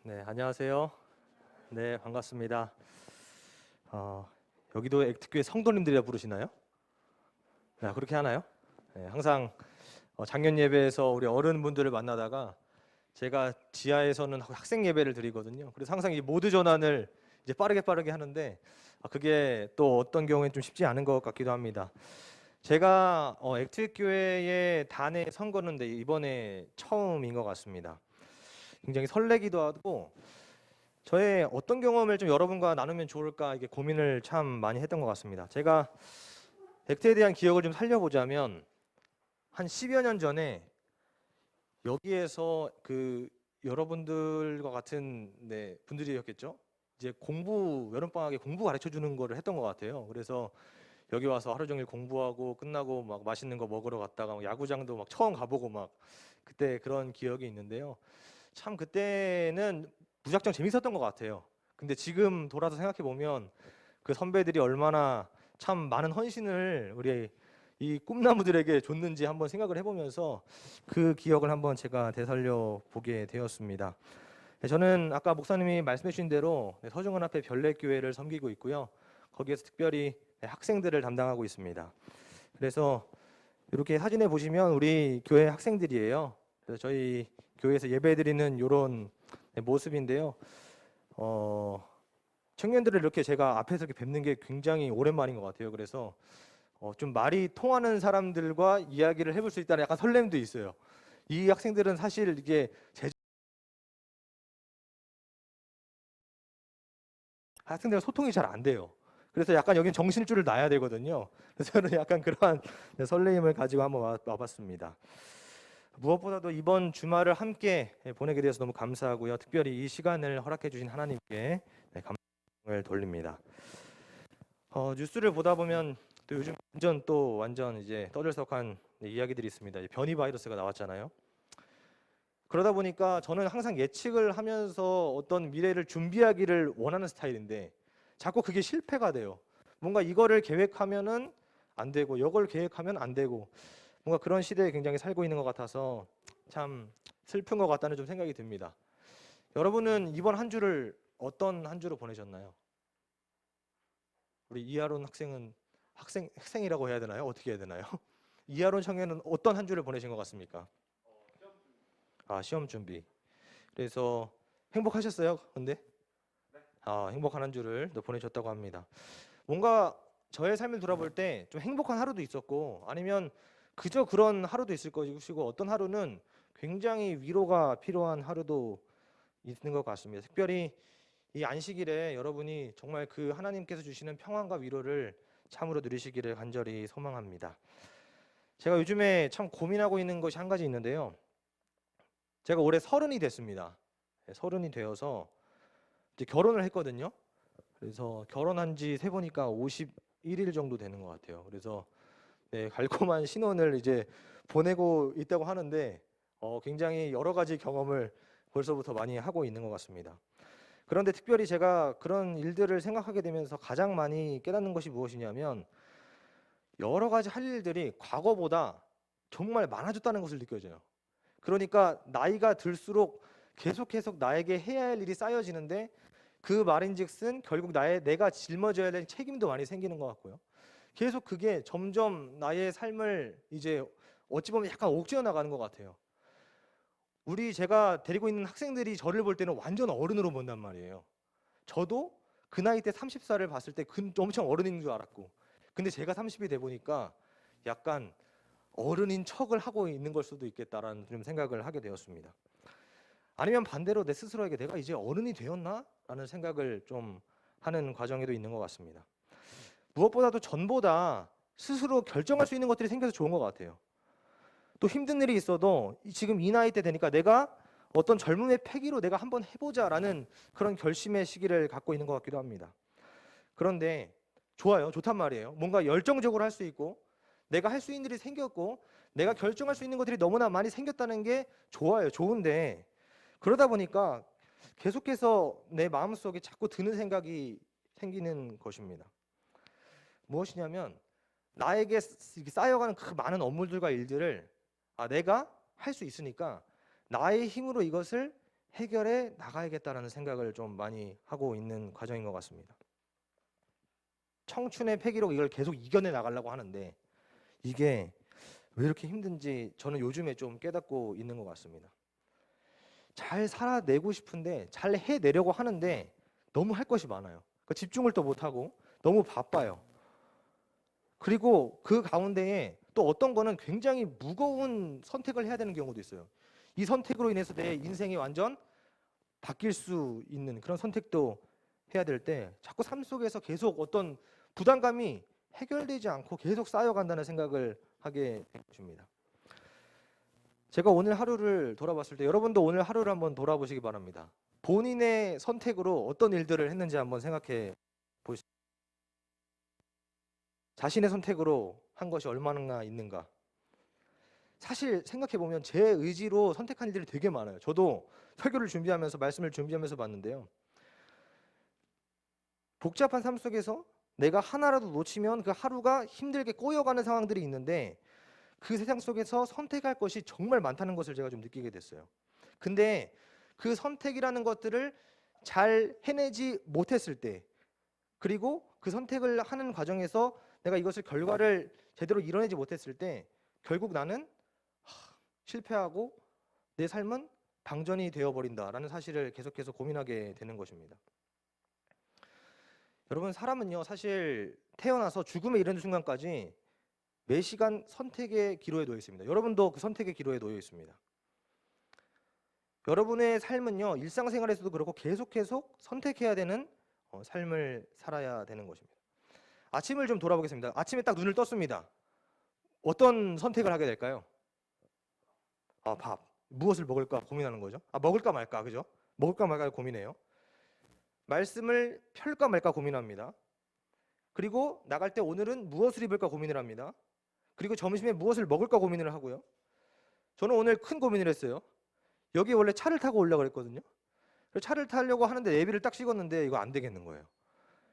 네, 안녕하세요. 네, 반갑습니다. 여기도 액트교회 성도님들이라 부르시나요? 네, 그렇게 하나요? 네, 항상 작년 예배에서 우리 어른분들을 만나다가 제가 지하에서는 학생 예배를 드리거든요. 그래서 항상 이 모드 전환을 이제 빠르게 하는데 그게 또 어떤 경우엔 좀 쉽지 않은 것 같기도 합니다. 제가 액트교회의 단에 선 거는 이번에 처음인 것 같습니다. 굉장히 설레기도 하고 저의 어떤 경험을 좀 여러분과 나누면 좋을까 이게 고민을 참 많이 했던 것 같습니다. 제가 액트에 대한 기억을 좀 살려보자면 한 10여 년 전에 여기에서 여러분들과 같은 분들이었겠죠. 이제 여름방학에 공부 가르쳐 주는 거를 했던 것 같아요. 그래서 여기 와서 하루 종일 공부하고 끝나고 막 맛있는 거 먹으러 갔다가 야구장도 막 처음 가보고 막 그때 그런 기억이 있는데요. 참 그때는 무작정 재밌었던 것 같아요. 근데 지금 돌아서 생각해 보면 그 선배들이 얼마나 참 많은 헌신을 우리 이 꿈나무들에게 줬는지 한번 생각을 해보면서 그 기억을 한번 제가 되살려 보게 되었습니다. 저는 아까 목사님이 말씀해 주신 대로 서중원 앞에 별내교회를 섬기고 있고요. 거기에서 특별히 학생들을 담당하고 있습니다. 그래서 이렇게 사진에 보시면 우리 교회 학생들이에요. 그래서 저희 교회에서 예배드리는 이런 모습인데요. 청년들을 이렇게 제가 앞에서 이렇게 뵙는 게 굉장히 오랜만인 것 같아요. 그래서 좀 말이 통하는 사람들과 이야기를 해볼 수 있다는 약간 설렘도 있어요. 이 학생들은 사실 이게 학생들과 소통이 잘 안 돼요. 그래서 약간 여긴 정신줄을 놔야 되거든요. 그래서 저는 약간 그러한 설레임을 가지고 한번 와봤습니다. 무엇보다도 이번 주말을 함께 보내게 되어서 너무 감사하고요. 특별히 이 시간을 허락해 주신 하나님께 감사를 돌립니다. 뉴스를 보다 보면 또 요즘 완전 이제 떠들썩한 이야기들이 있습니다. 변이 바이러스가 나왔잖아요. 그러다 보니까 저는 항상 예측을 하면서 어떤 미래를 준비하기를 원하는 스타일인데 자꾸 그게 실패가 돼요. 뭔가 이거를 계획하면은 안 되고 이걸 계획하면 안 되고 뭔가 그런 시대에 굉장히 살고 있는 것 같아서 참 슬픈 것 같다는 좀 생각이 듭니다. 여러분은 이번 한 주를 어떤 한 주로 보내셨나요? 우리 이하론 학생은 학생이라고 해야 되나요? 어떻게 해야 되나요? 이하론 청년은 어떤 한 주를 보내신 것 같습니까? 시험 준비. 그래서 행복하셨어요? 근데 행복한 한 주를 또 보내셨다고 합니다. 뭔가 저의 삶을 돌아볼 때 좀 행복한 하루도 있었고 아니면 그저 그런 하루도 있을 것이고 어떤 하루는 굉장히 위로가 필요한 하루도 있는 것 같습니다. 특별히 이 안식일에 여러분이 정말 그 하나님께서 주시는 평안과 위로를 참으로 누리시기를 간절히 소망합니다. 제가 요즘에 참 고민하고 있는 것이 한 가지 있는데요. 제가 올해 30이 됐습니다. 30이 되어서 이제 결혼을 했거든요. 그래서 결혼한 지 세보니까 51일 정도 되는 것 같아요. 그래서 달콤한 신혼을 이제 보내고 있다고 하는데 굉장히 여러 가지 경험을 벌써부터 많이 하고 있는 것 같습니다. 그런데 특별히 제가 그런 일들을 생각하게 되면서 가장 많이 깨닫는 것이 무엇이냐면 여러 가지 할 일들이 과거보다 정말 많아졌다는 것을 느껴져요. 그러니까 나이가 들수록 계속 나에게 해야 할 일이 쌓여지는데 그 말인즉슨 결국 내가 짊어져야 될 책임도 많이 생기는 것 같고요. 계속 그게 점점 나의 삶을 이제 어찌 보면 약간 옥죄어 나가는 것 같아요. 제가 데리고 있는 학생들이 저를 볼 때는 완전 어른으로 본단 말이에요. 저도 그 나이 때 30살을 봤을 때 엄청 어른인 줄 알았고 근데 제가 30이 돼 보니까 약간 어른인 척을 하고 있는 걸 수도 있겠다라는 좀 생각을 하게 되었습니다. 아니면 반대로 내 스스로에게 내가 이제 어른이 되었나? 라는 생각을 좀 하는 과정에도 있는 것 같습니다. 무엇보다도 전보다 스스로 결정할 수 있는 것들이 생겨서 좋은 것 같아요. 또 힘든 일이 있어도 지금 이 나이 때 되니까 내가 어떤 젊음의 패기로 내가 한번 해보자라는 그런 결심의 시기를 갖고 있는 것 같기도 합니다. 그런데 좋아요. 좋단 말이에요. 뭔가 열정적으로 할 수 있고 내가 할 수 있는 일이 생겼고 내가 결정할 수 있는 것들이 너무나 많이 생겼다는 게 좋아요. 좋은데 그러다 보니까 계속해서 내 마음속에 자꾸 드는 생각이 생기는 것입니다. 무엇이냐면 나에게 쌓여가는 그 많은 업무들과 일들을 내가 할 수 있으니까 나의 힘으로 이것을 해결해 나가야겠다라는 생각을 좀 많이 하고 있는 과정인 것 같습니다. 청춘의 패기로 이걸 계속 이겨내 나가려고 하는데 이게 왜 이렇게 힘든지 저는 요즘에 좀 깨닫고 있는 것 같습니다. 잘 살아내고 싶은데 잘 해내려고 하는데 너무 할 것이 많아요. 그러니까 집중을 또 못하고 너무 바빠요. 그리고 그 가운데에 또 어떤 거는 굉장히 무거운 선택을 해야 되는 경우도 있어요. 이 선택으로 인해서 내 인생이 완전 바뀔 수 있는 그런 선택도 해야 될 때 자꾸 삶 속에서 계속 어떤 부담감이 해결되지 않고 계속 쌓여간다는 생각을 하게 된 것입니다. 제가 오늘 하루를 돌아봤을 때 여러분도 오늘 하루를 한번 돌아보시기 바랍니다. 본인의 선택으로 어떤 일들을 했는지 한번 생각해 보시죠. 자신의 선택으로 한 것이 얼마나 있는가. 사실 생각해 보면 제 의지로 선택한 일들이 되게 많아요. 저도 설교를 준비하면서 말씀을 준비하면서 봤는데요. 복잡한 삶 속에서 내가 하나라도 놓치면 그 하루가 힘들게 꼬여가는 상황들이 있는데 그 세상 속에서 선택할 것이 정말 많다는 것을 제가 좀 느끼게 됐어요. 근데 그 선택이라는 것들을 잘 해내지 못했을 때, 그리고 그 선택을 하는 과정에서 내가 이것을 결과를 제대로 이뤄내지 못했을 때 결국 나는 실패하고 내 삶은 방전이 되어버린다라는 사실을 계속해서 고민하게 되는 것입니다. 여러분, 사람은요 사실 태어나서 죽음에 이르는 순간까지 매 시간 선택의 기로에 놓여 있습니다. 여러분도 그 선택의 기로에 놓여 있습니다. 여러분의 삶은요 일상생활에서도 그렇고 계속 선택해야 되는 삶을 살아야 되는 것입니다. 아침을 좀 돌아보겠습니다. 아침에 딱 눈을 떴습니다. 어떤 선택을 하게 될까요? 밥. 무엇을 먹을까 고민하는 거죠. 먹을까 말까, 그죠? 먹을까 말까 고민해요. 말씀을 펼까 말까 고민합니다. 그리고 나갈 때 오늘은 무엇을 입을까 고민을 합니다. 그리고 점심에 무엇을 먹을까 고민을 하고요. 저는 오늘 큰 고민을 했어요. 여기 원래 차를 타고 오려고 그랬거든요. 차를 타려고 하는데 내비를 딱 찍었는데 이거 안 되겠는 거예요.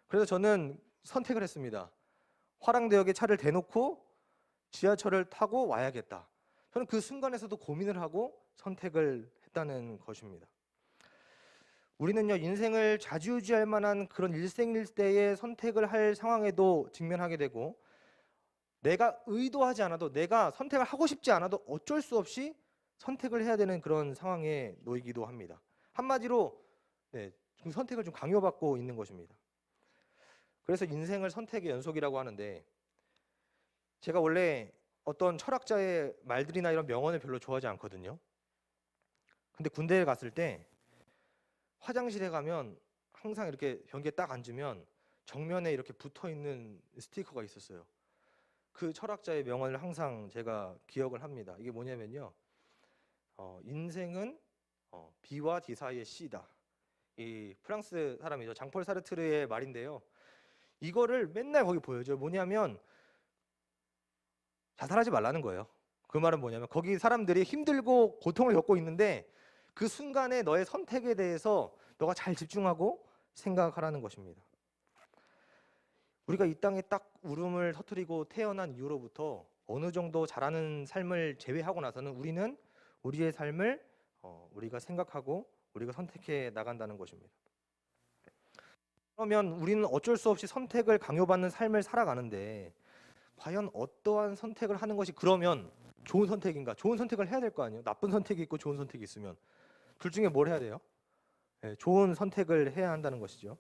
그래서 저는 선택을 했습니다. 화랑대역에 차를 대놓고 지하철을 타고 와야겠다. 저는 그 순간에서도 고민을 하고 선택을 했다는 것입니다. 우리는요 인생을 좌지우지할 만한 그런 일생일대의 선택을 할 상황에도 직면하게 되고, 내가 의도하지 않아도, 내가 선택을 하고 싶지 않아도 어쩔 수 없이 선택을 해야 되는 그런 상황에 놓이기도 합니다. 한마디로 그 선택을 좀 강요받고 있는 것입니다. 그래서 인생을 선택의 연속이라고 하는데, 제가 원래 어떤 철학자의 말들이나 이런 명언을 별로 좋아하지 않거든요. 근데 군대에 갔을 때 화장실에 가면 항상 이렇게 변기에 딱 앉으면 정면에 이렇게 붙어있는 스티커가 있었어요. 그 철학자의 명언을 항상 제가 기억을 합니다. 이게 뭐냐면요, 인생은 B와 D 사이의 C다. 이 프랑스 사람이죠. 장폴 사르트르의 말인데요. 이거를 맨날 거기 보여줘요. 뭐냐면 자살하지 말라는 거예요. 그 말은 뭐냐면 거기 사람들이 힘들고 고통을 겪고 있는데 그 순간에 너의 선택에 대해서 너가 잘 집중하고 생각하라는 것입니다. 우리가 이 땅에 딱 울음을 터뜨리고 태어난 이후로부터 어느 정도 잘하는 삶을 제외하고 나서는 우리는 우리의 삶을 우리가 생각하고 우리가 선택해 나간다는 것입니다. 그러면 우리는 어쩔 수 없이 선택을 강요받는 삶을 살아가는데 과연 어떠한 선택을 하는 것이 그러면 좋은 선택인가? 좋은 선택을 해야 될 거 아니에요. 나쁜 선택이 있고 좋은 선택이 있으면 둘 중에 뭘 해야 돼요? 좋은 선택을 해야 한다는 것이죠.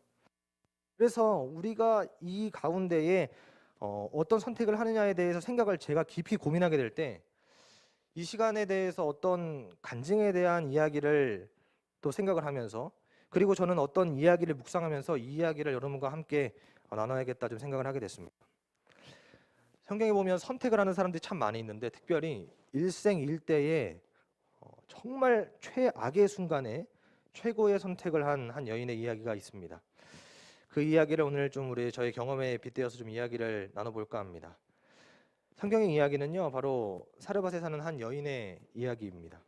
그래서 우리가 이 가운데에 어떤 선택을 하느냐에 대해서 생각을 제가 깊이 고민하게 될 때 이 시간에 대해서 어떤 간증에 대한 이야기를 또 생각을 하면서, 그리고 저는 어떤 이야기를 묵상하면서 이 이야기를 여러분과 함께 나눠야겠다 좀 생각을 하게 됐습니다. 성경에 보면 선택을 하는 사람들이 참 많이 있는데 특별히 일생일대에 정말 최악의 순간에 최고의 선택을 한 여인의 이야기가 있습니다. 그 이야기를 오늘 좀 저의 경험에 빗대어서 좀 이야기를 나눠볼까 합니다. 성경의 이야기는요 바로 사르밧에 사는 한 여인의 이야기입니다.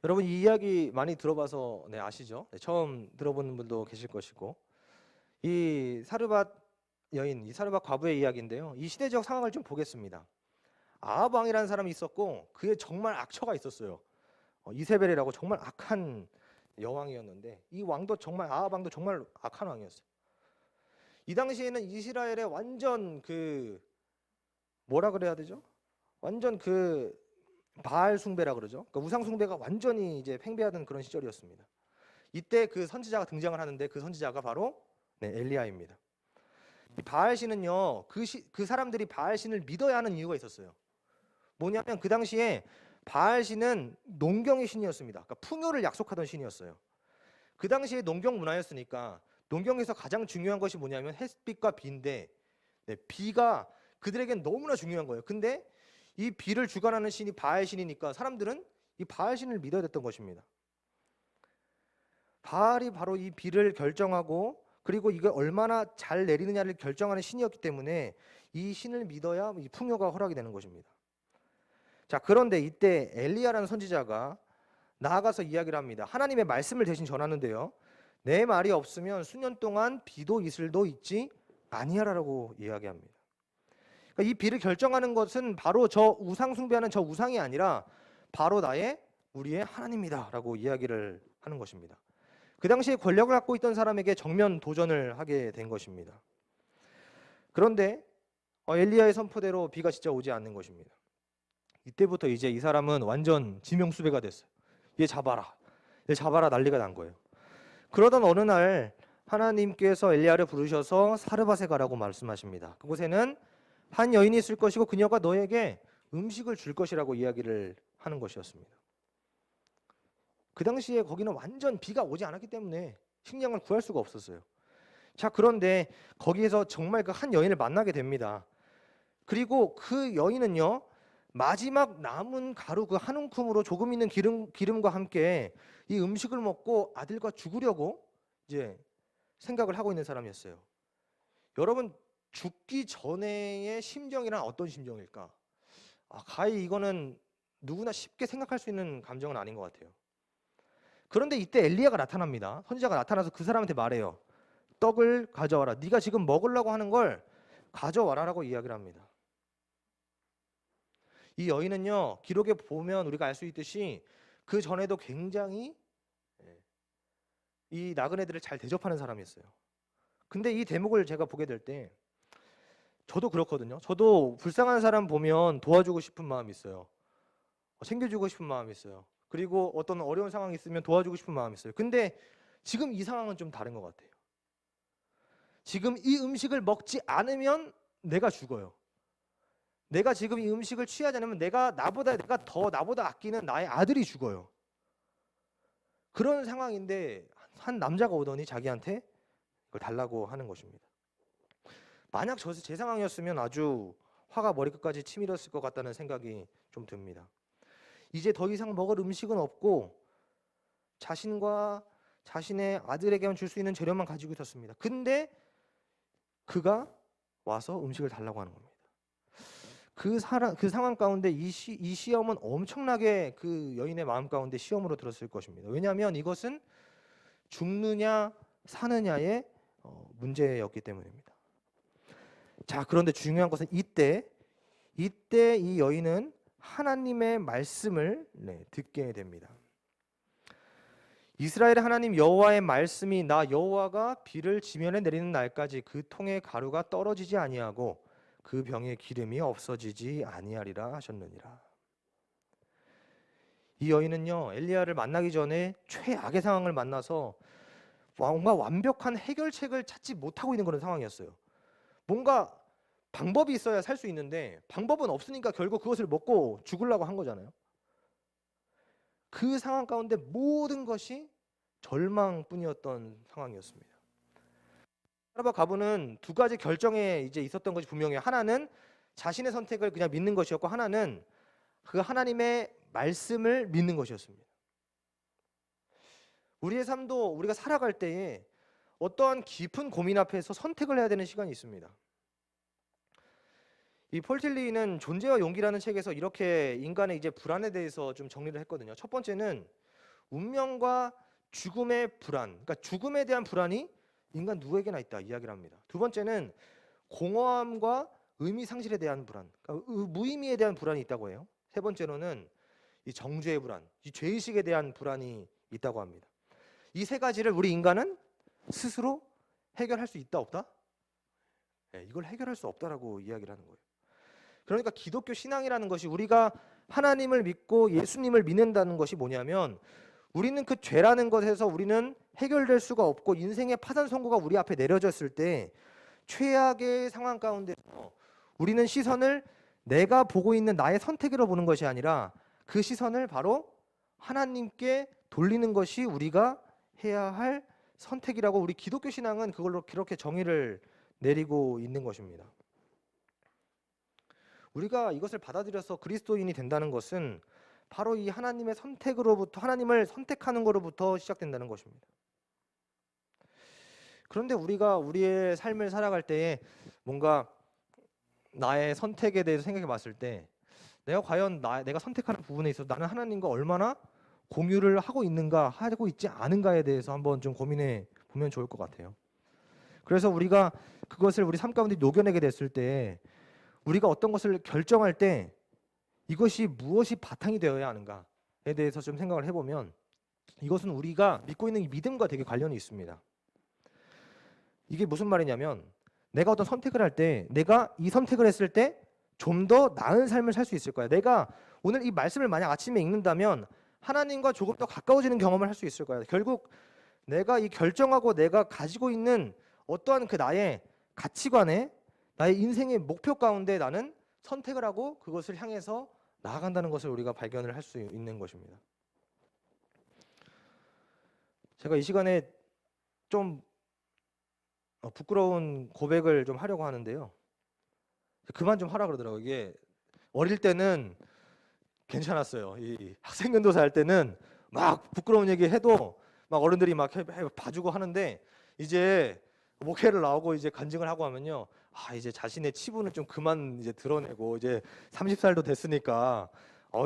여러분 이 이야기 많이 들어봐서 아시죠? 처음 들어보는 분도 계실 것이고, 이 사르밧 여인, 이 사르밧 과부의 이야기인데요. 이 시대적 상황을 좀 보겠습니다. 아합 왕이라는 사람이 있었고 그의 정말 악처가 있었어요. 이세벨이라고 정말 악한 여왕이었는데, 이 왕도 정말 아합 왕도 정말 악한 왕이었어요. 이 당시에는 이스라엘의 완전 뭐라 그래야 되죠? 완전 바알 숭배라 그러죠. 그러니까 우상 숭배가 완전히 이제 팽배하던 그런 시절이었습니다. 이때 그 선지자가 등장을 하는데, 그 선지자가 바로 엘리야입니다. 이 바알 신은요, 그 사람들이 바알 신을 믿어야 하는 이유가 있었어요. 뭐냐면 그 당시에 바알 신은 농경의 신이었습니다. 그러니까 풍요를 약속하던 신이었어요. 그 당시에 농경 문화였으니까 농경에서 가장 중요한 것이 뭐냐면 햇빛과 비인데, 비가 그들에겐 너무나 중요한 거예요. 근데 이 비를 주관하는 신이 바알 신이니까 사람들은 이 바알 신을 믿어야 됐던 것입니다. 바알이 바로 이 비를 결정하고, 그리고 이걸 얼마나 잘 내리느냐를 결정하는 신이었기 때문에 이 신을 믿어야 이 풍요가 허락이 되는 것입니다. 자, 그런데 이때 엘리야라는 선지자가 나아가서 이야기를 합니다. 하나님의 말씀을 대신 전하는데요, 내 말이 없으면 수년 동안 비도 이슬도 있지 아니하라고 이야기합니다. 그러니까 이 비를 결정하는 것은 바로 저 우상 숭배하는 저 우상이 아니라 바로 우리의 하나님이다라고 이야기를 하는 것입니다. 그 당시에 권력을 갖고 있던 사람에게 정면 도전을 하게 된 것입니다. 그런데 엘리야의 선포대로 비가 진짜 오지 않는 것입니다. 이때부터 이제 이 사람은 완전 지명수배가 됐어요. 얘 잡아라, 얘 잡아라 난리가 난 거예요. 그러던 어느 날 하나님께서 엘리야를 부르셔서 사르밧에 가라고 말씀하십니다. 그곳에는 한 여인이 있을 것이고 그녀가 너에게 음식을 줄 것이라고 이야기를 하는 것이었습니다. 그 당시에 거기는 완전 비가 오지 않았기 때문에 식량을 구할 수가 없었어요. 자, 그런데 거기에서 정말 그 한 여인을 만나게 됩니다. 그리고 그 여인은요, 마지막 남은 가루 그 한 움큼으로 조금 있는 기름과 함께 이 음식을 먹고 아들과 죽으려고 이제 생각을 하고 있는 사람이었어요. 여러분, 죽기 전에의 심정이란 어떤 심정일까? 가히 이거는 누구나 쉽게 생각할 수 있는 감정은 아닌 것 같아요. 그런데 이때 엘리야가 나타납니다. 선지자가 나타나서 그 사람한테 말해요. 떡을 가져와라. 네가 지금 먹으려고 하는 걸 가져와라라고 이야기를 합니다. 이 여인은요, 기록에 보면 우리가 알 수 있듯이 그 전에도 굉장히 이 나그네들을 잘 대접하는 사람이었어요. 근데 이 대목을 제가 보게 될 때 저도 그렇거든요. 저도 불쌍한 사람 보면 도와주고 싶은 마음이 있어요. 챙겨주고 싶은 마음이 있어요. 그리고 어떤 어려운 상황이 있으면 도와주고 싶은 마음이 있어요. 근데 지금 이 상황은 좀 다른 것 같아요. 지금 이 음식을 먹지 않으면 내가 죽어요. 내가 지금 이 음식을 취하지 않으면 나보다 아끼는 나의 아들이 죽어요. 그런 상황인데 한 남자가 오더니 자기한테 이걸 달라고 하는 것입니다. 만약 제 상황이었으면 아주 화가 머리끝까지 치밀었을 것 같다는 생각이 좀 듭니다. 이제 더 이상 먹을 음식은 없고 자신과 자신의 아들에게만 줄 수 있는 재료만 가지고 있었습니다. 근데 그가 와서 음식을 달라고 하는 겁니다. 그 상황 가운데 이 시험은 엄청나게 그 여인의 마음 가운데 시험으로 들었을 것입니다. 왜냐하면 이것은 죽느냐 사느냐의 문제였기 때문입니다. 자, 그런데 중요한 것은 이때 이 여인은 하나님의 말씀을 듣게 됩니다. 이스라엘의 하나님 여호와의 말씀이 나 여호와가 비를 지면에 내리는 날까지 그 통의 가루가 떨어지지 아니하고 그 병의 기름이 없어지지 아니하리라 하셨느니라. 이 여인은요, 엘리야를 만나기 전에 최악의 상황을 만나서 뭔가 완벽한 해결책을 찾지 못하고 있는 그런 상황이었어요. 뭔가 방법이 있어야 살 수 있는데 방법은 없으니까 결국 그것을 먹고 죽으려고 한 거잖아요. 그 상황 가운데 모든 것이 절망뿐이었던 상황이었습니다. 사르밧 과부는 두 가지 결정에 이제 있었던 것이 분명해요. 하나는 자신의 선택을 그냥 믿는 것이었고, 하나는 그 하나님의 말씀을 믿는 것이었습니다. 우리의 삶도 우리가 살아갈 때에 어떠한 깊은 고민 앞에서 선택을 해야 되는 시간이 있습니다. 이 폴 틸리는 존재와 용기라는 책에서 이렇게 인간의 이제 불안에 대해서 좀 정리를 했거든요. 첫 번째는 운명과 죽음의 불안, 그러니까 죽음에 대한 불안이 인간 누구에게나 있다 이야기를 합니다. 두 번째는 공허함과 의미 상실에 대한 불안, 그러니까 무의미에 대한 불안이 있다고 해요. 세 번째로는 이 정죄의 불안, 이 죄의식에 대한 불안이 있다고 합니다. 이 세 가지를 우리 인간은 스스로 해결할 수 있다 없다? 네, 이걸 해결할 수 없다라고 이야기를 하는 거예요. 그러니까 기독교 신앙이라는 것이 우리가 하나님을 믿고 예수님을 믿는다는 것이 뭐냐면 우리는 그 죄라는 것에서 우리는 해결될 수가 없고 인생의 파산 선고가 우리 앞에 내려졌을 때 최악의 상황 가운데서 우리는 시선을 내가 보고 있는 나의 선택으로 보는 것이 아니라 그 시선을 바로 하나님께 돌리는 것이 우리가 해야 할 선택이라고 우리 기독교 신앙은 그걸로 그렇게 정의를 내리고 있는 것입니다. 우리가 이것을 받아들여서 그리스도인이 된다는 것은 바로 이 하나님의 선택으로부터 하나님을 선택하는 것으로부터 시작된다는 것입니다. 그런데 우리가 우리의 삶을 살아갈 때에 뭔가 나의 선택에 대해서 생각해 봤을 때 내가 과연 내가 선택하는 부분에 있어서 나는 하나님과 얼마나 공유를 하고 있는가 하고 있지 않은가에 대해서 한번 좀 고민해 보면 좋을 것 같아요. 그래서 우리가 그것을 우리 삶 가운데 녹여내게 됐을 때 우리가 어떤 것을 결정할 때 이것이 무엇이 바탕이 되어야 하는가에 대해서 좀 생각을 해보면 이것은 우리가 믿고 있는 이 믿음과 되게 관련이 있습니다. 이게 무슨 말이냐면 내가 어떤 선택을 할 때 내가 이 선택을 했을 때 좀 더 나은 삶을 살 수 있을 거야. 내가 오늘 이 말씀을 만약 아침에 읽는다면 하나님과 조금 더 가까워지는 경험을 할 수 있을 거야. 결국 내가 이 결정하고 내가 가지고 있는 어떠한 그 나의 가치관에 나의 인생의 목표 가운데 나는 선택을 하고 그것을 향해서 나아간다는 것을 우리가 발견을 할 수 있는 것입니다. 제가 이 시간에 좀 부끄러운 고백을 좀 하려고 하는데요. 그만 좀 하라 그러더라고요. 이게 어릴 때는 괜찮았어요. 이 학생연도사 할 때는 막 부끄러운 얘기 해도 막 어른들이 막 봐주고 하는데 이제 목회를 나오고 이제 간증을 하고 하면요. 이제 자신의 치부는 좀 그만 이제 드러내고 이제 30살도 됐으니까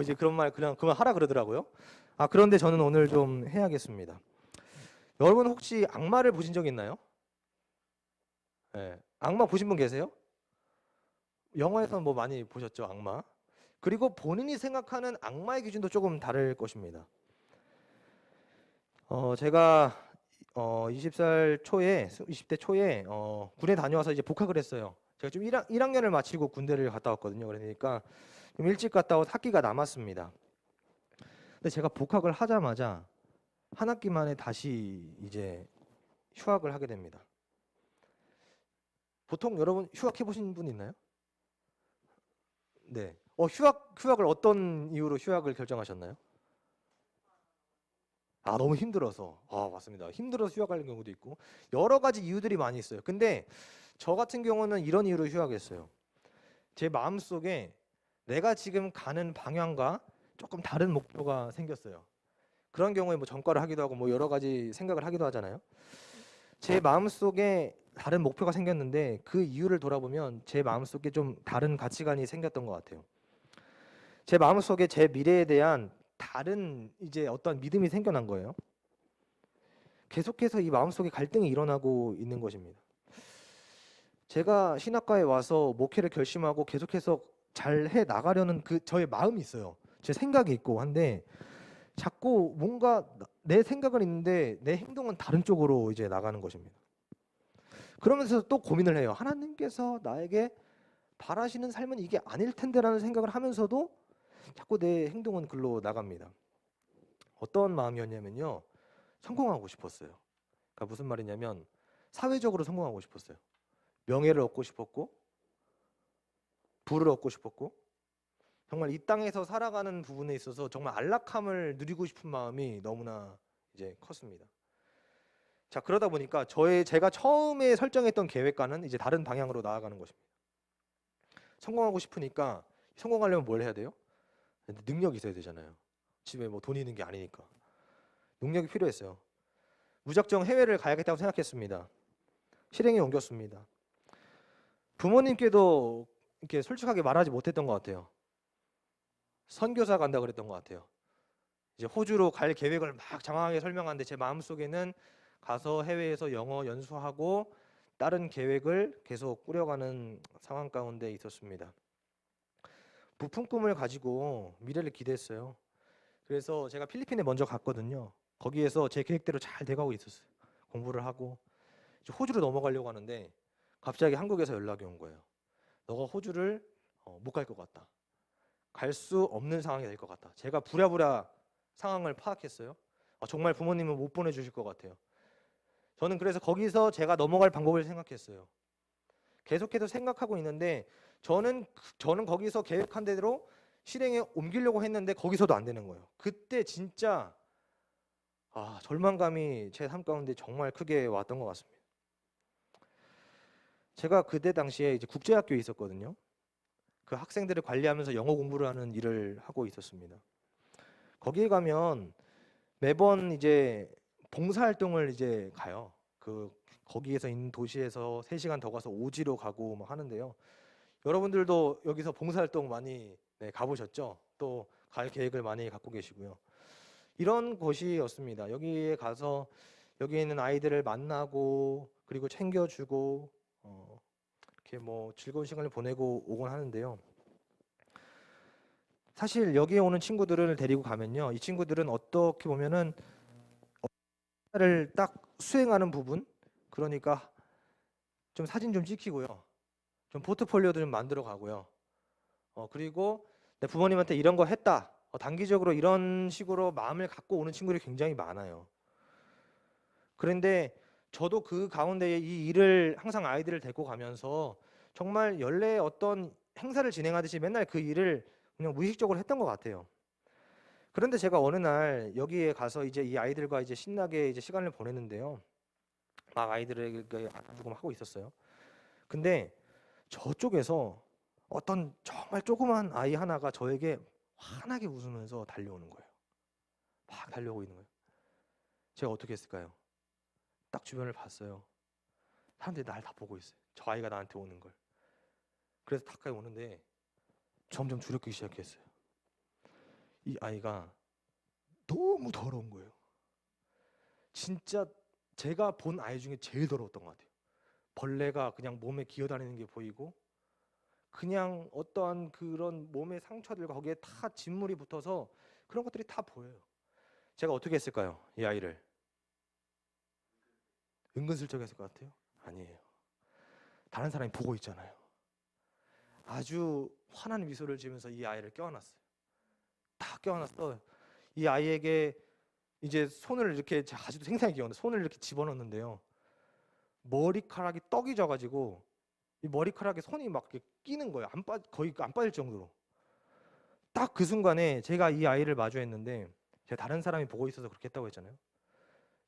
이제 그런 말 그냥 그만 하라 그러더라고요. 그런데 저는 오늘 좀 해야겠습니다. 여러분 혹시 악마를 보신 적 있나요? 네. 악마 보신 분 계세요? 영화에서 뭐 많이 보셨죠, 악마. 그리고 본인이 생각하는 악마의 기준도 조금 다를 것입니다. 제가 20대 초에 군에 다녀와서 이제 복학을 했어요. 제가 좀 1학년을 마치고 군대를 갔다 왔거든요. 그러니까 좀 일찍 갔다 와서 학기가 남았습니다. 근데 제가 복학을 하자마자 한 학기 만에 다시 이제 휴학을 하게 됩니다. 보통 여러분 휴학해 보신 분 있나요? 네. 휴학을 어떤 이유로 휴학을 결정하셨나요? 너무 힘들어서. 맞습니다. 힘들어서 휴학하는 경우도 있고 여러 가지 이유들이 많이 있어요. 근데 저 같은 경우는 이런 이유로 휴학했어요. 제 마음속에 내가 지금 가는 방향과 조금 다른 목표가 생겼어요. 그런 경우에 뭐 전과를 하기도 하고 뭐 여러 가지 생각을 하기도 하잖아요. 제 마음속에 다른 목표가 생겼는데 그 이유를 돌아보면 제 마음속에 좀 다른 가치관이 생겼던 것 같아요. 제 마음속에 제 미래에 대한 다른 이제 어떤 믿음이 생겨난 거예요. 계속해서 이 마음속에 갈등이 일어나고 있는 것입니다. 제가 신학과에 와서 목회를 결심하고 계속해서 잘 해 나가려는 그 저의 마음이 있어요. 제 생각이 있고 한데 자꾸 뭔가 내 생각은 있는데 내 행동은 다른 쪽으로 이제 나가는 것입니다. 그러면서 또 고민을 해요. 하나님께서 나에게 바라시는 삶은 이게 아닐 텐데라는 생각을 하면서도 자꾸 내 행동은 글로 나갑니다. 어떤 마음이었냐면요. 성공하고 싶었어요. 그러니까 무슨 말이냐면 사회적으로 성공하고 싶었어요. 명예를 얻고 싶었고 부를 얻고 싶었고 정말 이 땅에서 살아가는 부분에 있어서 정말 안락함을 누리고 싶은 마음이 너무나 이제 컸습니다. 자, 그러다 보니까 제가 처음에 설정했던 계획과는 이제 다른 방향으로 나아가는 것입니다. 성공하고 싶으니까 성공하려면 뭘 해야 돼요? 능력이 있어야 되잖아요. 집에 뭐 돈이 있는 게 아니니까. 능력이 필요했어요. 무작정 해외를 가야겠다고 생각했습니다. 실행에 옮겼습니다. 부모님께도 이렇게 솔직하게 말하지 못했던 것 같아요. 선교사 간다 그랬던 것 같아요. 이제 호주로 갈 계획을 막 장황하게 설명하는데 제 마음속에는 가서 해외에서 영어 연수하고 다른 계획을 계속 꾸려가는 상황 가운데 있었습니다. 부푼 꿈을 가지고 미래를 기대했어요. 그래서 제가 필리핀에 먼저 갔거든요. 거기에서 제 계획대로 잘 돼가고 있었어요. 공부를 하고 이제 호주로 넘어가려고 하는데 갑자기 한국에서 연락이 온 거예요. 너가 호주를 못 갈 것 같다. 갈 수 없는 상황이 될 것 같다. 제가 부랴부랴 상황을 파악했어요. 정말 부모님은 못 보내주실 것 같아요. 저는 그래서 거기서 제가 넘어갈 방법을 생각했어요. 계속해서 생각하고 있는데 저는 거기서 계획한 대로 실행에 옮기려고 했는데 거기서도 안 되는 거예요. 그때 진짜 절망감이 제 삶 가운데 정말 크게 왔던 것 같습니다. 제가 그때 당시에 이제 국제학교에 있었거든요. 그 학생들을 관리하면서 영어 공부를 하는 일을 하고 있었습니다. 거기에 가면 매번 이제 봉사활동을 이제 가요. 거기에서 있는 도시에서 3시간 더 가서 오지로 가고 막 하는데요. 여러분들도 여기서 봉사활동 많이 가보셨죠? 또 갈 계획을 많이 갖고 계시고요. 이런 곳이었습니다. 여기에 가서 여기 있는 아이들을 만나고 그리고 챙겨주고 이렇게 뭐 즐거운 시간을 보내고 오곤 하는데요. 사실 여기에 오는 친구들을 데리고 가면요, 이 친구들은 어떻게 보면은 를 딱 수행하는 부분, 그러니까 좀 사진 좀 찍히고요, 좀 포트폴리오도 좀 만들어 가고요. 그리고 내 부모님한테 이런 거 했다. 단기적으로 이런 식으로 마음을 갖고 오는 친구들이 굉장히 많아요. 그런데 저도 그 가운데 이 일을 항상 아이들을 데리고 가면서 정말 연례 어떤 행사를 진행하듯이 맨날 그 일을 그냥 무의식적으로 했던 것 같아요. 그런데 제가 어느 날 여기에 가서 이제 이 아이들과 이제 신나게 이제 시간을 보냈는데요. 막 아이들에게 안아주고 하고 있었어요. 근데 저쪽에서 어떤 정말 조그만 아이 하나가 저에게 환하게 웃으면서 달려오는 거예요. 막 달려오고 있는 거예요. 제가 어떻게 했을까요? 딱 주변을 봤어요. 사람들이 날 다 보고 있어요. 저 아이가 나한테 오는 걸. 그래서 가까이 오는데 점점 두렵기 시작했어요. 이 아이가 너무 더러운 거예요. 진짜 제가 본 아이 중에 제일 더러웠던 것 같아요. 벌레가 그냥 몸에 기어다니는 게 보이고, 그냥 어떠한 그런 몸의 상처들과 거기에 다 진물이 붙어서 그런 것들이 다 보여요. 제가 어떻게 했을까요? 이 아이를 은근슬쩍 했을 것 같아요? 아니에요. 다른 사람이 보고 있잖아요. 아주 환한 미소를 지으면서 이 아이를 껴안았어요. 다 껴안았어. 이 아이에게 이제 손을 이렇게, 아직도 생생하게 기억나는데, 손을 이렇게 집어넣는데요, 머리카락이 떡이 져가지고 이 머리카락에 손이 막 이렇게 끼는 거예요. 거의 안 빠질 정도로. 딱 그 순간에 제가 이 아이를 마주했는데, 제가 다른 사람이 보고 있어서 그렇게 했다고 했잖아요.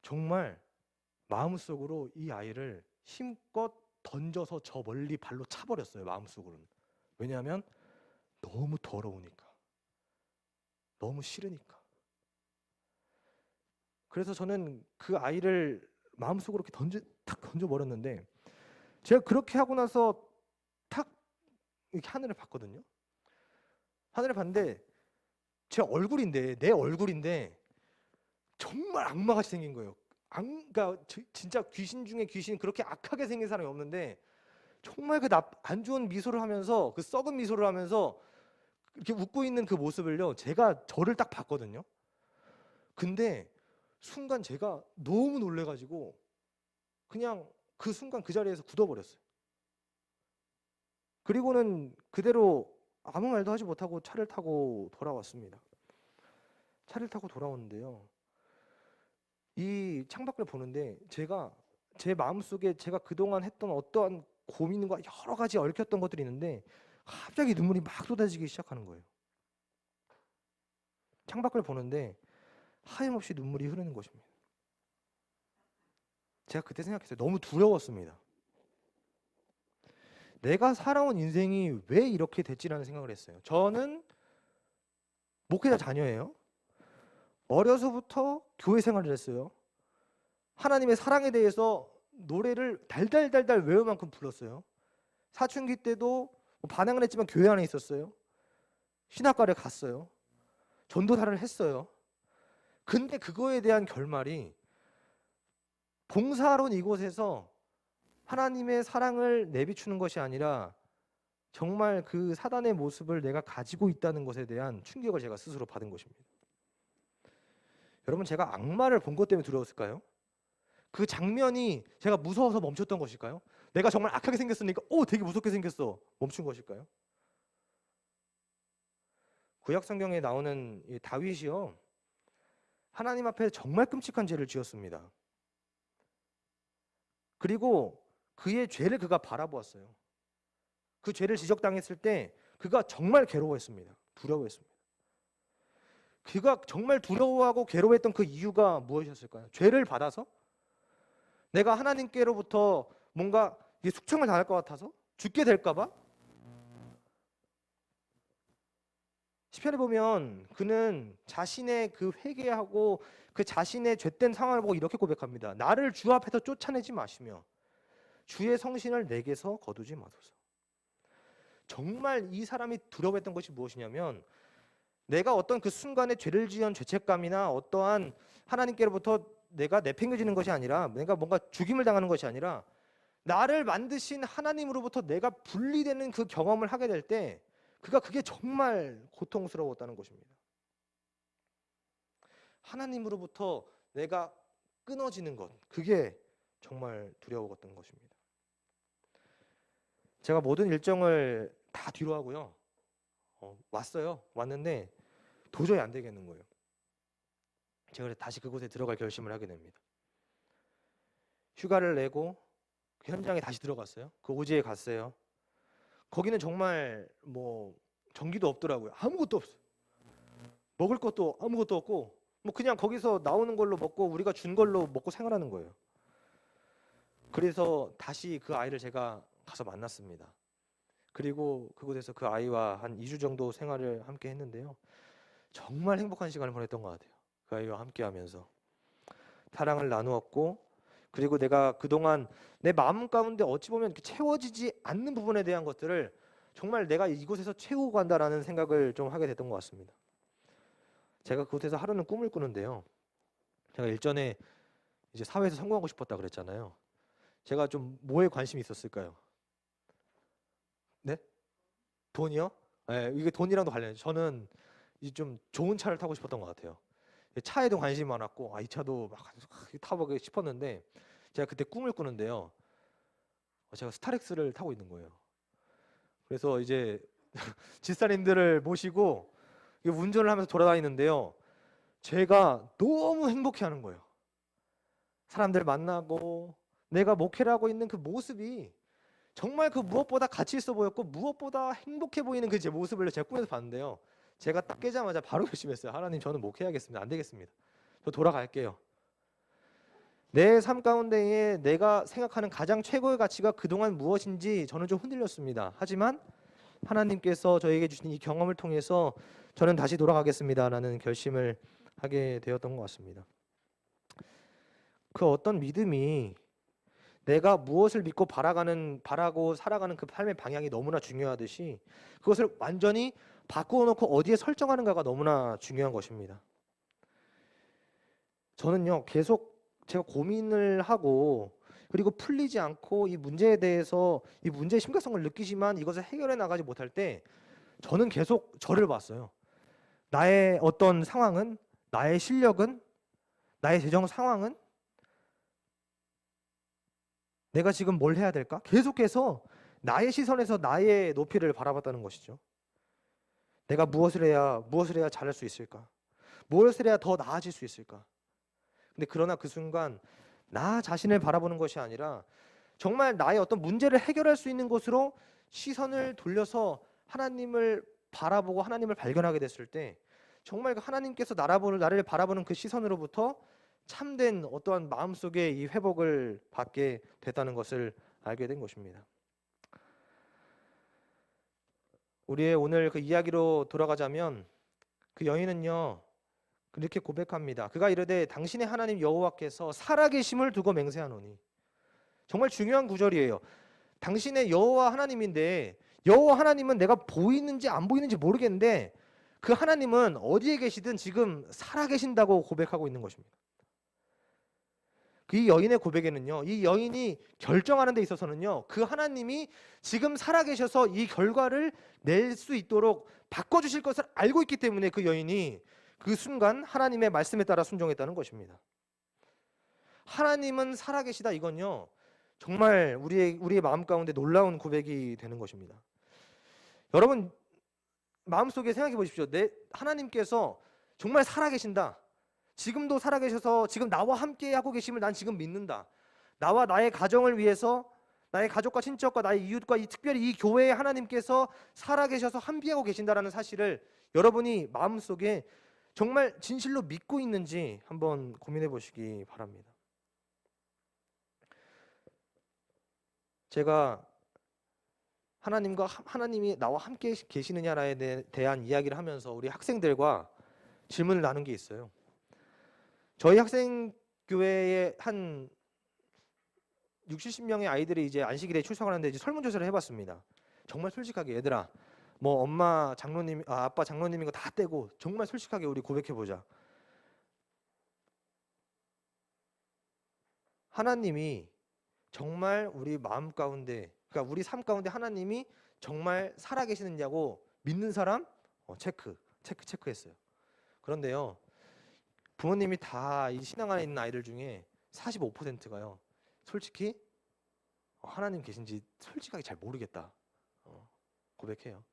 정말 마음속으로 이 아이를 힘껏 던져서 저 멀리 발로 차버렸어요. 마음속으로는. 왜냐하면 너무 더러우니까, 너무 싫으니까. 그래서 저는 그 아이를 마음속으로 이렇게 탁 던져버렸는데, 제가 그렇게 하고 나서 탁 이렇게 하늘을 봤거든요. 하늘을 봤는데 내 얼굴인데 정말 악마같이 생긴 거예요. 그러니까 진짜 귀신 중에 귀신, 그렇게 악하게 생긴 사람이 없는데 정말 안 좋은 미소를 하면서, 그 썩은 미소를 하면서 이렇게 웃고 있는 그 모습을요, 제가 저를 딱 봤거든요. 근데 순간 제가 너무 놀래가지고 그냥 그 순간 그 자리에서 굳어버렸어요. 그리고는 그대로 아무 말도 하지 못하고 차를 타고 돌아왔습니다. 차를 타고 돌아오는데요, 이 창밖을 보는데 제 마음속에 제가 그동안 했던 어떠한 고민과 여러 가지 얽혔던 것들이 있는데 갑자기 눈물이 막 쏟아지기 시작하는 거예요. 창밖을 보는데 하염없이 눈물이 흐르는 것입니다. 제가 그때 생각했어요. 너무 두려웠습니다. 내가 살아온 인생이 왜 이렇게 됐지라는 생각을 했어요. 저는 목회자 자녀예요. 어려서부터 교회 생활을 했어요. 하나님의 사랑에 대해서 노래를 달달달달 외울 만큼 불렀어요. 사춘기 때도 반항을 했지만 교회 안에 있었어요. 신학과를 갔어요. 전도사를 했어요. 근데 그거에 대한 결말이 봉사하러 이곳에서 하나님의 사랑을 내비추는 것이 아니라 정말 그 사단의 모습을 내가 가지고 있다는 것에 대한 충격을 제가 스스로 받은 것입니다. 여러분, 제가 악마를 본 것 때문에 두려웠을까요? 그 장면이 제가 무서워서 멈췄던 것일까요? 내가 정말 악하게 생겼으니까 되게 무섭게 생겼어 멈춘 것일까요? 구약 성경에 나오는 이 다윗이요, 하나님 앞에 정말 끔찍한 죄를 지었습니다. 그리고 그의 죄를 그가 바라보았어요. 그 죄를 지적당했을 때 그가 정말 괴로워했습니다. 두려워했습니다. 그가 정말 두려워하고 괴로워했던 그 이유가 무엇이었을까요? 죄를 받아서? 내가 하나님께로부터 뭔가 숙청을 당할 것 같아서? 죽게 될까 봐? 시편에 보면 그는 자신의 그 회개하고 그 자신의 죄된 상황을 보고 이렇게 고백합니다. 나를 주 앞에서 쫓아내지 마시며 주의 성신을 내게서 거두지 마소서. 정말 이 사람이 두려워했던 것이 무엇이냐면, 내가 어떤 그 순간에 죄를 지은 죄책감이나 어떠한 하나님께로부터 내가 내팽겨지는 것이 아니라, 내가 뭔가 죽임을 당하는 것이 아니라, 나를 만드신 하나님으로부터 내가 분리되는 그 경험을 하게 될 때 그게 정말 고통스러웠다는 것입니다. 하나님으로부터 내가 끊어지는 것, 그게 정말 두려웠던 것입니다. 제가 모든 일정을 다 뒤로 하고요, 왔는데 도저히 안 되겠는 거예요. 제가 다시 그곳에 들어갈 결심을 하게 됩니다. 휴가를 내고 그 현장에 다시 들어갔어요. 그 오지에 갔어요. 거기는 정말 전기도 없더라고요. 아무것도 없어요. 먹을 것도 아무것도 없고 그냥 거기서 나오는 걸로 먹고 우리가 준 걸로 먹고 생활하는 거예요. 그래서 다시 그 아이를 제가 가서 만났습니다. 그리고 그곳에서 그 아이와 한 2주 정도 생활을 함께 했는데요, 정말 행복한 시간을 보냈던 것 같아요. 그 아이와 함께 하면서 사랑을 나누었고, 그리고 내가 그동안 내 마음 가운데 어찌 보면 채워지지 않는 부분에 대한 것들을 정말 내가 이곳에서 채우고 간다라는 생각을 좀 하게 됐던 것 같습니다. 제가 그곳에서 하루는 꿈을 꾸는데요, 제가 일전에 이제 사회에서 성공하고 싶었다 그랬잖아요. 제가 좀 뭐에 관심이 있었을까요? 네? 돈이요? 네, 이게 돈이랑도 관련해요. 저는 좀 좋은 차를 타고 싶었던 것 같아요. 차에도 관심이 많았고, 이 차도 막 타보고 싶었는데, 제가 그때 꿈을 꾸는데요, 제가 스타렉스를 타고 있는 거예요. 그래서 이제 집사님들을 모시고 운전을 하면서 돌아다니는데요, 제가 너무 행복해하는 거예요. 사람들 만나고 내가 목회를 하고 있는 그 모습이 정말 그 무엇보다 가치 있어 보였고, 무엇보다 행복해 보이는 그 제 모습을 제가 꿈에서 봤는데요, 제가 딱 깨자마자 바로 결심했어요. 하나님, 저는 목회하겠습니다. 안 되겠습니다. 저 돌아갈게요. 내 삶 가운데에 내가 생각하는 가장 최고의 가치가 그동안 무엇인지 저는 좀 흔들렸습니다. 하지만 하나님께서 저에게 주신 이 경험을 통해서 저는 다시 돌아가겠습니다라는 결심을 하게 되었던 것 같습니다. 그 어떤 믿음이 내가 무엇을 믿고 바라고 살아가는 그 삶의 방향이 너무나 중요하듯이, 그것을 완전히 바꾸어놓고 어디에 설정하는가가 너무나 중요한 것입니다. 저는요, 계속 제가 고민을 하고 그리고 풀리지 않고 이 문제에 대해서 이 문제의 심각성을 느끼지만 이것을 해결해 나가지 못할 때 저는 계속 저를 봤어요. 나의 어떤 상황은, 나의 실력은, 나의 재정 상황은, 내가 지금 뭘 해야 될까? 계속해서 나의 시선에서 나의 높이를 바라봤다는 것이죠. 내가 무엇을 해야 잘할 수 있을까? 무엇을 해야 더 나아질 수 있을까? 근데 그러나 그 순간 나 자신을 바라보는 것이 아니라 정말 나의 어떤 문제를 해결할 수 있는 곳으로 시선을 돌려서 하나님을 바라보고 하나님을 발견하게 됐을 때, 정말 하나님께서 나를 바라보는 그 시선으로부터 참된 어떠한 마음속의 이 회복을 받게 됐다는 것을 알게 된 것입니다. 우리의 오늘 그 이야기로 돌아가자면, 그 여인은요 그렇게 고백합니다. 그가 이르되 당신의 하나님 여호와께서 살아계심을 두고 맹세하노니. 정말 중요한 구절이에요. 당신의 여호와 하나님인데, 여호와 하나님은 내가 보이는지 안 보이는지 모르겠는데 그 하나님은 어디에 계시든 지금 살아계신다고 고백하고 있는 것입니다. 이 여인의 고백에는요, 이 여인이 결정하는 데 있어서는요, 그 하나님이 지금 살아계셔서 이 결과를 낼 수 있도록 바꿔주실 것을 알고 있기 때문에 그 여인이 그 순간 하나님의 말씀에 따라 순종했다는 것입니다. 하나님은 살아계시다, 이건요 정말 우리의 마음 가운데 놀라운 고백이 되는 것입니다. 여러분 마음속에 생각해 보십시오. 하나님께서 정말 살아계신다. 지금도 살아계셔서 지금 나와 함께 하고 계심을 난 지금 믿는다. 나와 나의 가정을 위해서, 나의 가족과 친척과 나의 이웃과 특별히 이 교회에 하나님께서 살아계셔서 함께하고 계신다라는 사실을 여러분이 마음속에 정말 진실로 믿고 있는지 한번 고민해 보시기 바랍니다. 제가 하나님이 나와 함께 계시느냐에 대한 이야기를 하면서 우리 학생들과 질문을 나눈 게 있어요. 저희 학생교회에 한 60, 70명의 아이들이 이제 안식일에 출석하는데 이제 설문조사를 해봤습니다. 정말 솔직하게 얘들아, 뭐 엄마 장로님, 아빠 장로님인 거 다 떼고 정말 솔직하게 우리 고백해보자. 하나님이 정말 우리 마음 가운데, 그러니까 우리 삶 가운데 하나님이 정말 살아계시느냐고 믿는 사람 체크했어요. 그런데요, 부모님이 다 이 신앙 안에 있는 아이들 중에 45%가요 솔직히 하나님 계신지 솔직하게 잘 모르겠다 고백해요.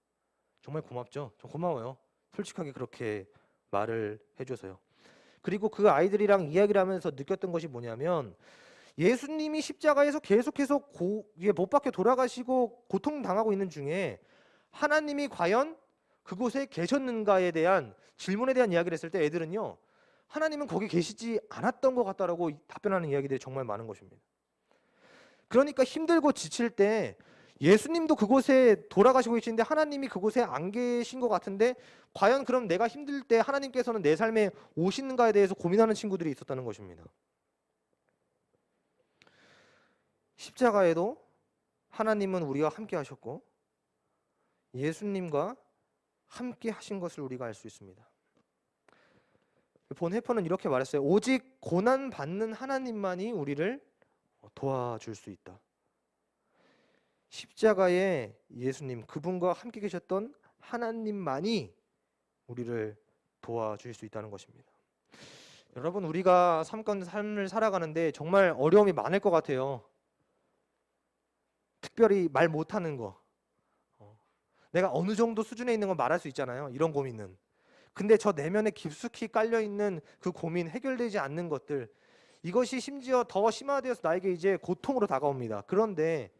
정말 고맙죠. 저 고마워요. 솔직하게 그렇게 말을 해줘서요. 그리고 그 아이들이랑 이야기를 하면서 느꼈던 것이 뭐냐면, 예수님이 십자가에서 계속해서 못 박혀 돌아가시고 고통당하고 있는 중에 하나님이 과연 그곳에 계셨는가에 대한 질문에 대한 이야기를 했을 때 애들은요, 하나님은 거기 계시지 않았던 것 같다라고 답변하는 이야기들이 정말 많은 것입니다. 그러니까 힘들고 지칠 때 예수님도 그곳에 돌아가시고 계시는데 하나님이 그곳에 안 계신 것 같은데, 과연 그럼 내가 힘들 때 하나님께서는 내 삶에 오시는가에 대해서 고민하는 친구들이 있었다는 것입니다. 십자가에도 하나님은 우리와 함께 하셨고 예수님과 함께 하신 것을 우리가 알 수 있습니다. 본해퍼는 이렇게 말했어요. 오직 고난 받는 하나님만이 우리를 도와줄 수 있다. 십자가의 예수님, 그분과 함께 계셨던 하나님만이 우리를 도와줄 수 있다는 것입니다. 여러분, 우리가 삶 가운데 삶을 살아가는데 정말 어려움이 많을 것 같아요. 특별히 말 못하는 거, 내가 어느 정도 수준에 있는 건 말할 수 있잖아요. 이런 고민은. 근데 저 내면에 깊숙이 깔려있는 그 고민, 해결되지 않는 것들, 이것이 심지어 더 심화되어서 나에게 이제 고통으로 다가옵니다. 그런데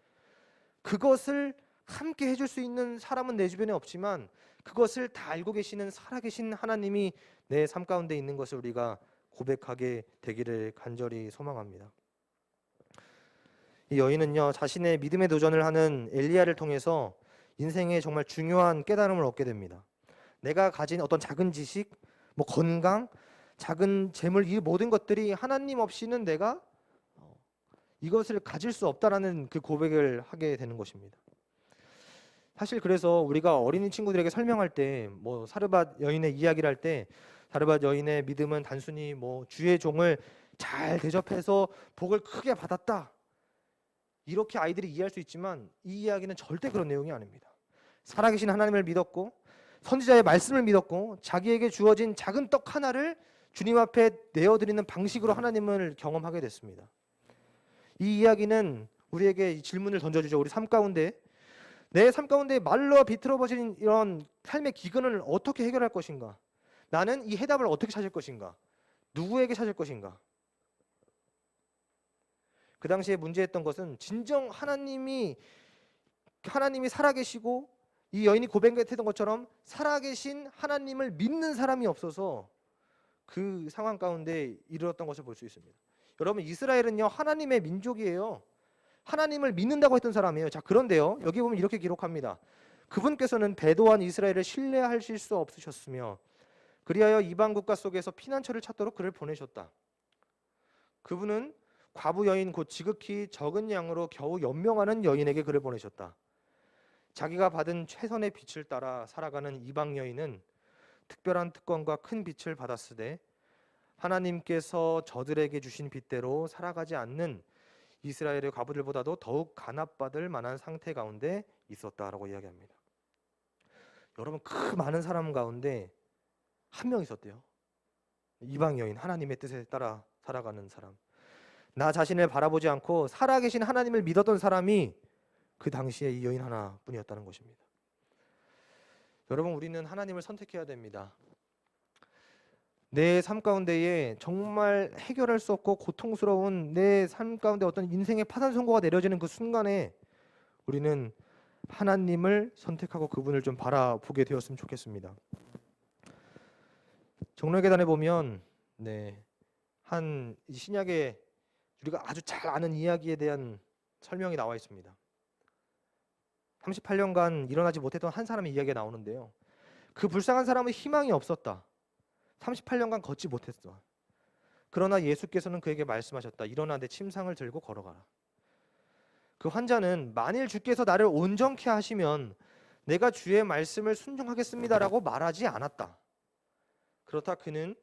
그것을 함께 해줄 수 있는 사람은 내 주변에 없지만 그것을 다 알고 계시는 살아계신 하나님이 내 삶 가운데 있는 것을 우리가 고백하게 되기를 간절히 소망합니다. 이 여인은요, 자신의 믿음의 도전을 하는 엘리야를 통해서 인생에 정말 중요한 깨달음을 얻게 됩니다. 내가 가진 어떤 작은 지식, 뭐 건강, 작은 재물, 이 모든 것들이 하나님 없이는 내가 이것을 가질 수 없다라는 그 고백을 하게 되는 것입니다. 사실 그래서 우리가 어린이 친구들에게 설명할 때, 뭐 사르밧 여인의 이야기를 할 때, 사르밧 여인의 믿음은 단순히 뭐 주의 종을 잘 대접해서 복을 크게 받았다, 이렇게 아이들이 이해할 수 있지만 이 이야기는 절대 그런 내용이 아닙니다. 살아계신 하나님을 믿었고 선지자의 말씀을 믿었고 자기에게 주어진 작은 떡 하나를 주님 앞에 내어드리는 방식으로 하나님을 경험하게 됐습니다. 이 이야기는 우리에게 질문을 던져주죠. 우리 삶 가운데, 내 삶 가운데 말로 비틀어버진 이런 삶의 기근을 어떻게 해결할 것인가? 나는 이 해답을 어떻게 찾을 것인가? 누구에게 찾을 것인가? 그 당시에 문제였던 것은 진정 하나님이 살아계시고 이 여인이 고백했던 것처럼 살아계신 하나님을 믿는 사람이 없어서 그 상황 가운데 이르렀던 것을 볼 수 있습니다. 여러분, 이스라엘은요 하나님의 민족이에요. 하나님을 믿는다고 했던 사람이에요. 자, 그런데요 여기 보면 이렇게 기록합니다. 그분께서는 배도한 이스라엘을 신뢰하실 수 없으셨으며 그리하여 이방 국가 속에서 피난처를 찾도록 그를 보내셨다. 그분은 과부 여인 곧 지극히 적은 양으로 겨우 연명하는 여인에게 그를 보내셨다. 자기가 받은 최선의 빛을 따라 살아가는 이방 여인은 특별한 특권과 큰 빛을 받았으되 하나님께서 저들에게 주신 빛대로 살아가지 않는 이스라엘의 과부들보다도 더욱 간압받을 만한 상태 가운데 있었다라고 이야기합니다. 여러분, 그 많은 사람 가운데 한 명 있었대요. 이방 여인, 하나님의 뜻에 따라 살아가는 사람. 나 자신을 바라보지 않고 살아계신 하나님을 믿었던 사람이 그 당시에 이 여인 하나뿐이었다는 것입니다. 여러분, 우리는 하나님을 선택해야 됩니다. 내 삶 가운데에 정말 해결할 수 없고 고통스러운 내 삶 가운데 어떤 인생의 파산 선고가 내려지는 그 순간에 우리는 하나님을 선택하고 그분을 좀 바라보게 되었으면 좋겠습니다. 종려계단에 보면 한 신약에 우리가 아주 잘 아는 이야기에 대한 설명이 나와 있습니다. 38년간 일어나지 못했던 한 사람의 이야기가 나오는데요. 그 불쌍한 사람은 희망이 없었다. 38년간 걷지 못했어. 그러나 예수께서는 그에게 말씀하셨다. 일어나 내 침상을 들고 걸어가라. 그 환자는 만일 주께서 나를 온전케 하시면 내가 주의 말씀을 순종하겠습니다라고 말하지 않았다. 그렇다 그는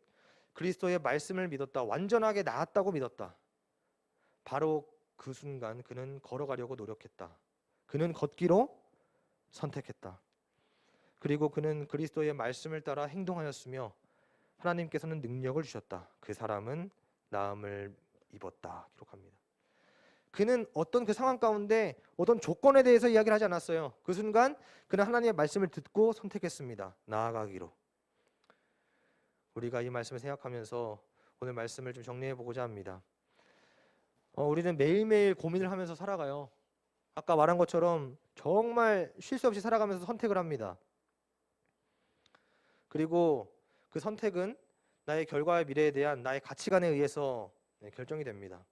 그리스도의 말씀을 믿었다. 완전하게 나았다고 믿었다. 바로 그 순간 그는 걸어가려고 노력했다. 그는 걷기로 선택했다. 그리고 그는 그리스도의 말씀을 따라 행동하였으며 하나님께서는 능력을 주셨다. 그 사람은 나음을 입었다. 기록합니다. 그는 어떤 그 상황 가운데 어떤 조건에 대해서 이야기를 하지 않았어요. 그 순간 그는 하나님의 말씀을 듣고 선택했습니다. 나아가기로. 우리가 이 말씀을 생각하면서 오늘 말씀을 좀 정리해 보고자 합니다. 우리는 매일매일 고민을 하면서 살아가요. 아까 말한 것처럼 정말 쉴 새 없이 살아가면서 선택을 합니다. 그리고 그 선택은 나의 결과와 미래에 대한 나의 가치관에 의해서 결정이 됩니다.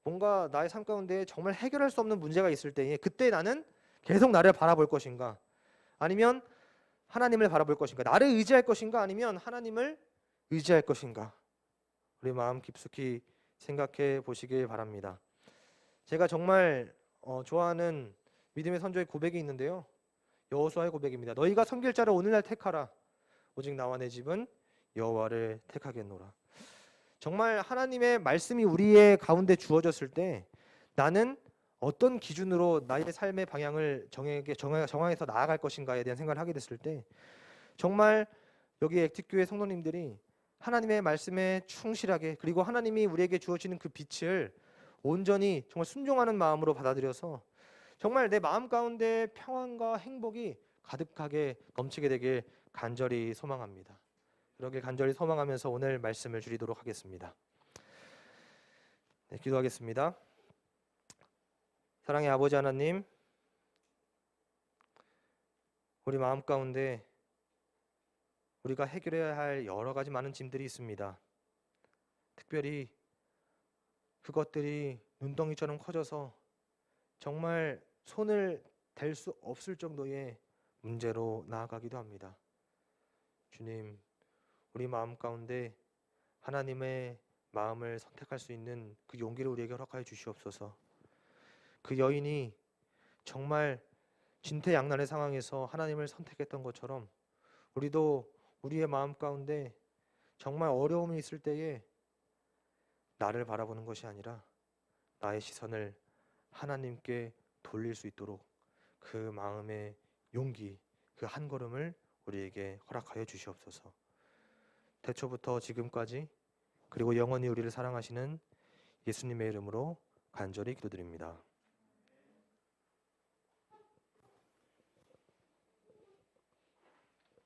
뭔가 나의 삶 가운데 정말 해결할 수 없는 문제가 있을 때에 그때 나는 계속 나를 바라볼 것인가, 아니면 하나님을 바라볼 것인가, 나를 의지할 것인가, 아니면 하나님을 의지할 것인가, 우리 마음 깊숙이 생각해 보시길 바랍니다. 제가 정말 좋아하는 믿음의 선조의 고백이 있는데요. 여호수아의 고백입니다. 너희가 섬길 자를 오늘날 택하라. 오직 나와 내 집은 여호와를 택하겠노라. 정말 하나님의 말씀이 우리의 가운데 주어졌을 때 나는 어떤 기준으로 나의 삶의 방향을 정해서 나아갈 것인가에 대한 생각을 하게 됐을 때 정말 여기 액티교회 성도님들이 하나님의 말씀에 충실하게, 그리고 하나님이 우리에게 주어지는 그 빛을 온전히 정말 순종하는 마음으로 받아들여서 정말 내 마음 가운데 평안과 행복이 가득하게 넘치게 되길 간절히 소망합니다. 그러길 간절히 소망하면서 오늘 말씀을 줄이도록 하겠습니다. 기도하겠습니다. 사랑의 아버지 하나님, 우리 마음 가운데 우리가 해결해야 할 여러 가지 많은 짐들이 있습니다. 특별히 그것들이 눈덩이처럼 커져서 정말 손을 댈 수 없을 정도의 문제로 나아가기도 합니다. 주님, 우리 마음 가운데 하나님의 마음을 선택할 수 있는 그 용기를 우리에게 허락하여 주시옵소서. 그 여인이 정말 진퇴양난의 상황에서 하나님을 선택했던 것처럼 우리도 우리의 마음 가운데 정말 어려움이 있을 때에 나를 바라보는 것이 아니라 나의 시선을 하나님께 돌릴 수 있도록 그 마음의 용기, 그 한 걸음을 우리에게 허락하여 주시옵소서. 태초부터 지금까지 그리고 영원히 우리를 사랑하시는 예수님의 이름으로 간절히 기도드립니다.